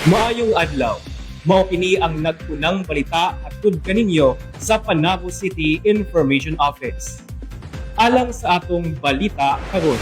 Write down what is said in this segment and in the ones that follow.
Maayong adlaw. Mao kini ang nagpunang balita hatod kaninyo sa Panabo City Information Office. Alang sa atong balita karon,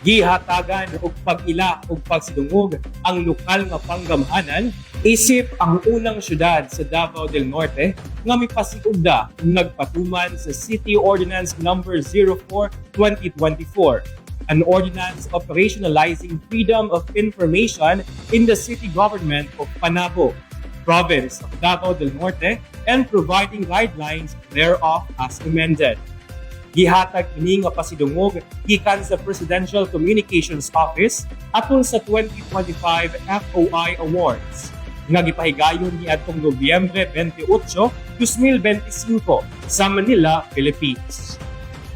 gihatagan og pag-ila ug pagsidungog ang lokal nga panggamhanan isip ang unang syudad sa Davao del Norte nga mipasikugda ug nagpatuman sa City Ordinance No. 04/2024. An ordinance operationalizing freedom of information in the city government of Panabo, province of Davao del Norte, and providing guidelines thereof as amended. Gihatag kini nga pasidungog gikan sa Presidential Communications Office atol sa 2025 FOI Awards nga gipahigayon niadtong Nobyembre 28, 2025 sa Manila, Philippines.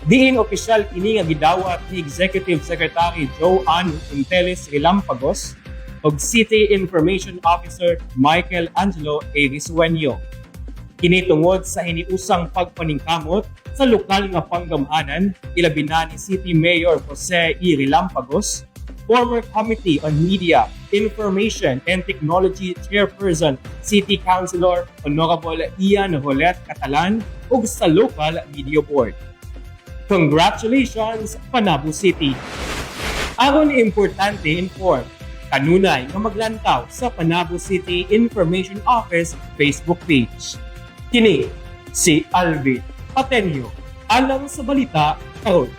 Diin opisyal kini nga gidawat ni Executive Secretary Joanne Intelis Relampagos ug City Information Officer Michael Angelo A. Risueño. Kini tungod sa hiniusang pagpaningkamot sa lokal nga panggamhanan ilabi na ni City Mayor Jose E. Relampagos, former Committee on Media, Information and Technology Chairperson City Councilor Honorable Ian Holet Catalan ug sa Local Media Board. Congratulations, Panabo City! Aron importante inform, kanunay nga maglantaw sa Panabo City Information Office Facebook page. Kini si Alvin Patenio, alang sa balita karon.